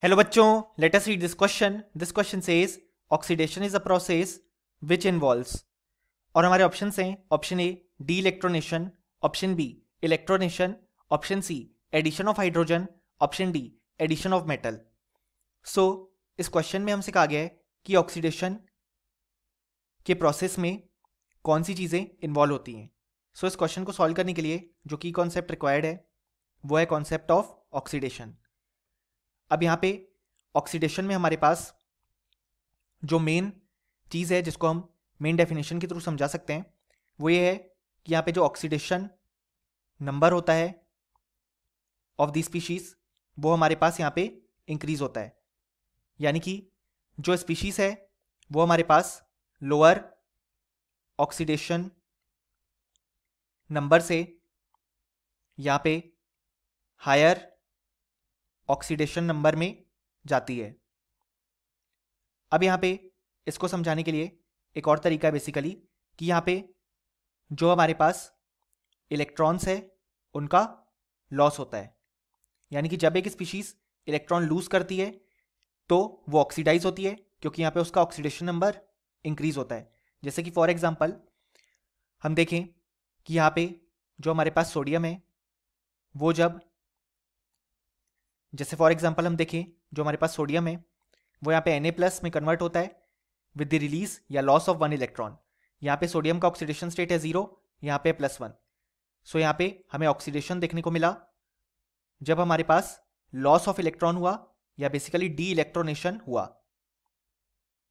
Hello बच्चों, let us read this question. This question says oxidation is a process which involves. और हमारे options हैं option A D इलेक्ट्रोनेशन, option B electronation, option C addition of hydrogen, option D addition of metal. So इस question में हमसे कहा गया है कि ऑक्सीडेशन के प्रोसेस में कौन सी चीज़ें इन्वॉल्व होती हैं. सो इस क्वेश्चन को सॉल्व करने के लिए जो की कॉन्सेप्ट रिक्वायर्ड है वो है कॉन्सेप्ट ऑफ ऑक्सीडेशन. अब यहाँ पे ऑक्सीडेशन में हमारे पास जो मेन चीज़ है जिसको हम मेन डेफिनेशन के थ्रू समझा सकते हैं वो ये है कि यहाँ पे जो ऑक्सीडेशन नंबर होता है ऑफ दी स्पीशीज़ वो हमारे पास यहाँ पे इंक्रीज होता है. यानी कि जो स्पीशीज़ है वो हमारे पास लोअर ऑक्सीडेशन नंबर से यहाँ पे हायर ऑक्सीडेशन नंबर में जाती है. अब यहाँ पे इसको समझाने के लिए एक और तरीका है बेसिकली कि यहाँ पे जो हमारे पास इलेक्ट्रॉन्स है उनका लॉस होता है. यानी कि जब एक स्पीशीज इलेक्ट्रॉन लूज करती है तो वो ऑक्सीडाइज होती है क्योंकि यहाँ पे उसका ऑक्सीडेशन नंबर इंक्रीज होता है. जैसे कि फॉर एग्जांपल हम देखें कि यहाँ पे जो हमारे पास सोडियम है वो जैसे फॉर एग्जांपल हम देखें जो हमारे पास सोडियम है वो यहाँ पे Na+ में कन्वर्ट होता है विद द रिलीज या लॉस ऑफ 1 इलेक्ट्रॉन. यहाँ पे सोडियम का ऑक्सीडेशन स्टेट है 0, यहाँ पे +1. सो यहाँ पे हमें ऑक्सीडेशन देखने को मिला जब हमारे पास लॉस ऑफ इलेक्ट्रॉन हुआ या बेसिकली डी इलेक्ट्रोनेशन हुआ.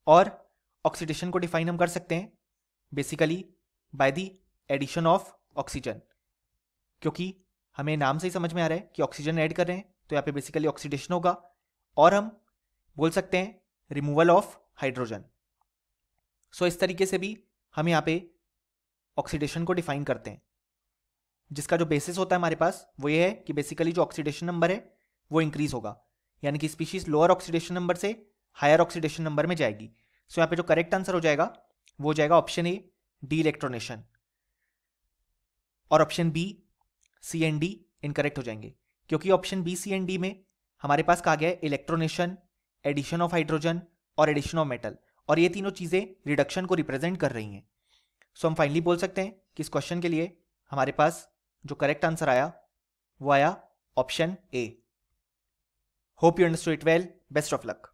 और ऑक्सीडेशन को डिफाइन हम कर सकते हैं basically by the addition of oxygen, क्योंकि हमें नाम से ही समझ में आ रहा है कि ऑक्सीजन ऐड कर रहे हैं तो यहाँ पे बेसिकली ऑक्सीडेशन होगा. और हम बोल सकते हैं रिमूवल ऑफ हाइड्रोजन. सो इस तरीके से भी हम यहाँ पे ऑक्सीडेशन को डिफाइन करते हैं जिसका जो बेसिस होता है हमारे पास वो ये है कि बेसिकली जो ऑक्सीडेशन नंबर है वो इंक्रीज होगा. यानी कि स्पीशीज लोअर ऑक्सीडेशन नंबर से हायर ऑक्सीडेशन नंबर में जाएगी. सो यहाँ पे जो करेक्ट आंसर हो जाएगा वो हो जाएगा ऑप्शन ए डी इलेक्ट्रोनेशन, और option B C and D incorrect हो जाएंगे क्योंकि option B C and D में हमारे पास कहा गया है इलेक्ट्रोनेशन, एडिशन ऑफ हाइड्रोजन और एडिशन ऑफ मेटल, और ये तीनों चीज़ें रिडक्शन को रिप्रेजेंट कर रही हैं. सो हम फाइनली बोल सकते हैं कि इस क्वेश्चन के लिए हमारे पास जो करेक्ट आंसर आया वो आया option A. Hope you understood it well. Best of luck.